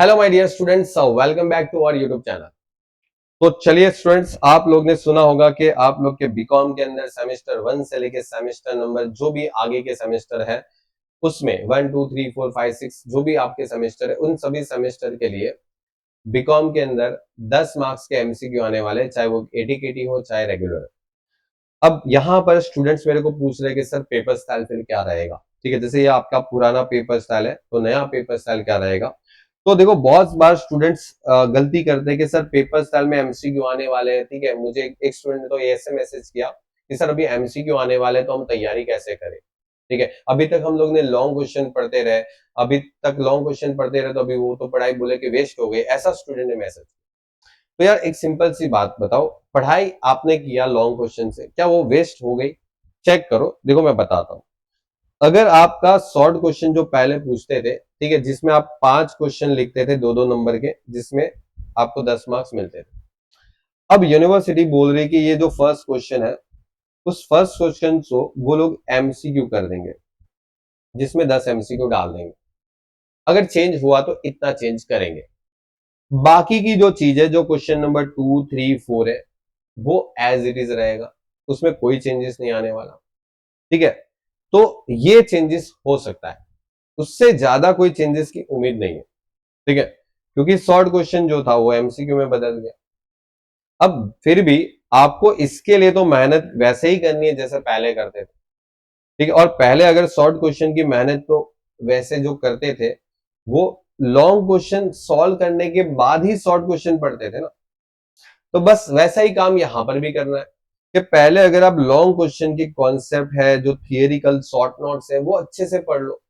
Hello my dear students, welcome back to our YouTube channel. तो चलिए students, आप लोग ने सुना होगा कि आप लोग के बीकॉम के अंदर सेमेस्टर 1 से लेके सेमेस्टर नंबर जो भी आगे के सेमेस्टर है उसमें 1 2 3 4 5 6 जो भी आपके सेमेस्टर है उन सभी सेमेस्टर के लिए बीकॉम के अंदर 10 मार्क्स के एमसीक्यू आने वाले, चाहे वो एटीकेटी हो चाहे रेगुलर। अब यहाँ पर स्टूडेंट्स मेरे को पूछ रहे कि सर पेपर स्टाइल फिर क्या रहेगा। ठीक है, जैसे ये आपका पुराना पेपर स्टाइल है तो नया पेपर स्टाइल क्या रहेगा। तो देखो, बहुत बार स्टूडेंट्स गलती करते हैं कि सर पेपर स्टाइल में एमसीक्यू आने वाले हैं। ठीक है, मुझे एक स्टूडेंट ने तो ऐसे मैसेज किया कि सर अभी एमसीक्यू आने वाले हैं तो हम तैयारी कैसे करें। ठीक है, अभी तक हम लोग ने लॉन्ग क्वेश्चन पढ़ते रहे, अभी तक लॉन्ग क्वेश्चन पढ़ते रहे तो अभी वो तो पढ़ाई बोले कि वेस्ट हो गई, ऐसा स्टूडेंट ने मैसेज। तो यार एक सिंपल सी बात बताओ, पढ़ाई आपने किया लॉन्ग क्वेश्चन से, क्या वो वेस्ट हो गई? चेक करो, देखो मैं बताता हूं। अगर आपका शॉर्ट क्वेश्चन जो पहले पूछते थे, ठीक है, जिसमें आप 5 क्वेश्चन लिखते थे 2 2 नंबर के, जिसमें आपको 10 मार्क्स मिलते थे। अब यूनिवर्सिटी बोल रही कि ये जो फर्स्ट क्वेश्चन है उस फर्स्ट क्वेश्चन को वो लोग एमसीक्यू कर देंगे, जिसमें 10 एमसीक्यू डाल देंगे। अगर चेंज हुआ तो इतना चेंज करेंगे, बाकी की जो चीज है, जो क्वेश्चन नंबर 2 3 4 है, वो एज इट इज रहेगा, उसमें कोई चेंजेस नहीं आने वाला। ठीक है, तो ये चेंजेस हो सकता है, उससे ज्यादा कोई चेंजेस की उम्मीद नहीं है। ठीक है, क्योंकि शॉर्ट क्वेश्चन जो था वो एमसीक्यू में बदल गया। अब फिर भी आपको इसके लिए तो मेहनत वैसे ही करनी है जैसे पहले करते थे। ठीक है, और पहले अगर शॉर्ट क्वेश्चन की मेहनत तो वैसे जो करते थे वो लॉन्ग क्वेश्चन सॉल्व करने के बाद ही शॉर्ट क्वेश्चन पढ़ते थे ना। तो बस वैसा ही काम यहां पर भी करना है कि पहले अगर आप लॉन्ग क्वेश्चन की कॉन्सेप्ट है, जो थियरिकल शॉर्ट नोट्स है, वो अच्छे से पढ़ लो।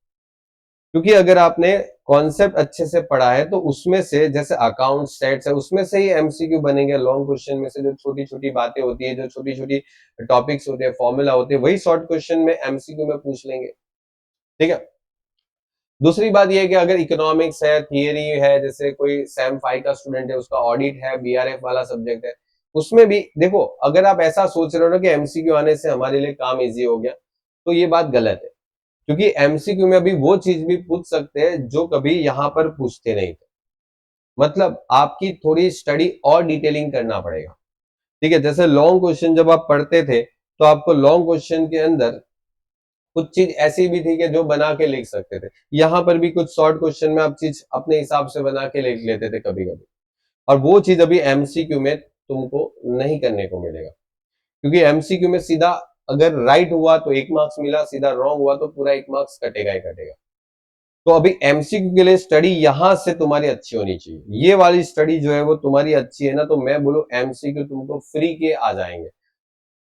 क्योंकि अगर आपने कॉन्सेप्ट अच्छे से पढ़ा है तो उसमें से, जैसे अकाउंट स्टेट्स है, उसमें से ही एमसीक्यू बनेंगे। लॉन्ग क्वेश्चन में से जो छोटी छोटी बातें होती है, जो छोटी छोटी टॉपिक्स होते हैं, फॉर्मूला होते हैं, वही शॉर्ट क्वेश्चन में एमसीक्यू में पूछ लेंगे। ठीक है, दूसरी बात यह है कि अगर इकोनॉमिक्स है, थियरी है, जैसे कोई सैम 5 का स्टूडेंट है, उसका ऑडिट है, बीआरएफ वाला सब्जेक्ट है, उसमें भी देखो, अगर आप ऐसा सोच रहे हो ना कि एमसीक्यू आने से हमारे लिए काम इजी हो गया, तो ये बात गलत है। क्योंकि एमसीक्यू में अभी वो चीज भी पूछ सकते हैं जो कभी यहां पर पूछते नहीं थे। मतलब आपकी थोड़ी स्टडी और डिटेलिंग करना पड़ेगा। ठीक है, जैसे लॉन्ग क्वेश्चन जब आप पढ़ते थे तो आपको लॉन्ग क्वेश्चन के अंदर कुछ चीज ऐसी भी थी कि जो बना के लिख सकते थे। यहां पर भी कुछ शॉर्ट क्वेश्चन में आप चीज अपने हिसाब से बना के लिख लेते थे कभी कभी, और वो चीज अभी एमसीक्यू में तुमको नहीं करने को मिलेगा। क्योंकि एमसीक्यू में सीधा अगर राइट हुआ तो 1 मार्क्स मिला, सीधा रॉन्ग हुआ तो पूरा 1 मार्क्स कटेगा ही कटेगा। तो अभी एमसीक्यू के लिए स्टडी यहां से तुम्हारी अच्छी होनी चाहिए। ये वाली स्टडी जो है वो तुम्हारी अच्छी है ना, तो मैं बोलूं एमसीक्यू तुमको फ्री के आ जाएंगे।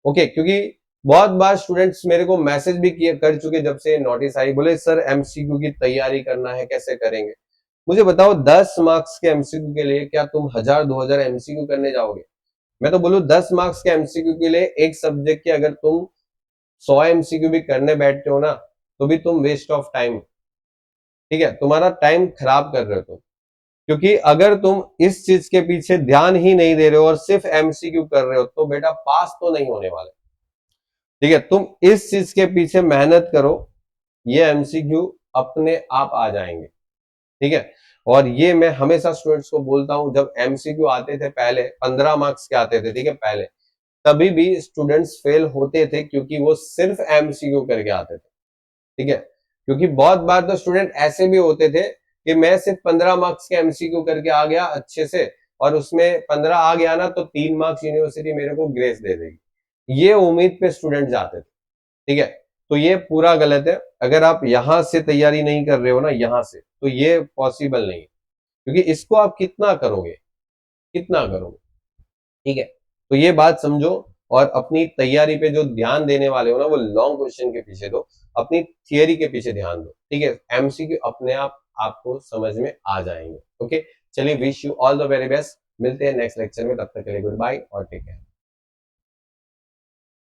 ओके, क्योंकि बहुत बार स्टूडेंट्स मेरे को मैसेज भी किए कर चुके जब से नोटिस आई, बोले सर एमसीक्यू की तैयारी करना है, कैसे करेंगे। मुझे बताओ, 10 मार्क्स के एमसीक्यू के लिए क्या तुम 1000 2000 एमसीक्यू करने जाओगे? मैं तो बोलूं 10 मार्क्स के एमसीक्यू के लिए एक सब्जेक्ट के अगर तुम 100 एमसीक्यू भी करने बैठते हो ना, तो भी तुम वेस्ट ऑफ टाइम। ठीक है, तुम्हारा टाइम खराब कर रहे हो तुम। क्योंकि अगर तुम इस चीज के पीछे ध्यान ही नहीं दे रहे हो और सिर्फ एमसीक्यू कर रहे हो तो बेटा पास तो नहीं होने वाले। ठीक है, तुम इस चीज के पीछे मेहनत करो, ये एमसीक्यू अपने आप आ जाएंगे। ठीक है, और ये मैं हमेशा स्टूडेंट्स को बोलता हूं, जब एमसीक्यू आते थे पहले 15 मार्क्स के आते थे, ठीक है पहले, तभी भी स्टूडेंट्स फेल होते थे क्योंकि वो सिर्फ एमसीक्यू करके आते थे। ठीक है, क्योंकि बहुत बार तो स्टूडेंट ऐसे भी होते थे कि मैं सिर्फ 15 मार्क्स के एमसीक्यू करके आ गया अच्छे से, और उसमें 15 आ गया ना तो 3 मार्क्स यूनिवर्सिटी मेरे को ग्रेस दे देगी, ये उम्मीद पे स्टूडेंट जाते थे। ठीक है, तो ये पूरा गलत है। अगर आप यहां से तैयारी नहीं कर रहे हो ना, यहां से, तो ये पॉसिबल नहीं है। क्योंकि इसको आप कितना करोगे, कितना करोगे। ठीक है, तो ये बात समझो, और अपनी तैयारी पे जो ध्यान देने वाले हो ना, वो लॉन्ग क्वेश्चन के पीछे दो, अपनी थियरी के पीछे ध्यान दो। ठीक है, एमसीक्यू अपने आप आपको समझ में आ जाएंगे। ओके, चलिए, wish you all the very best. मिलते हैं नेक्स्ट लेक्चर में, तब तक के लिए गुड बाय और टेक केयर।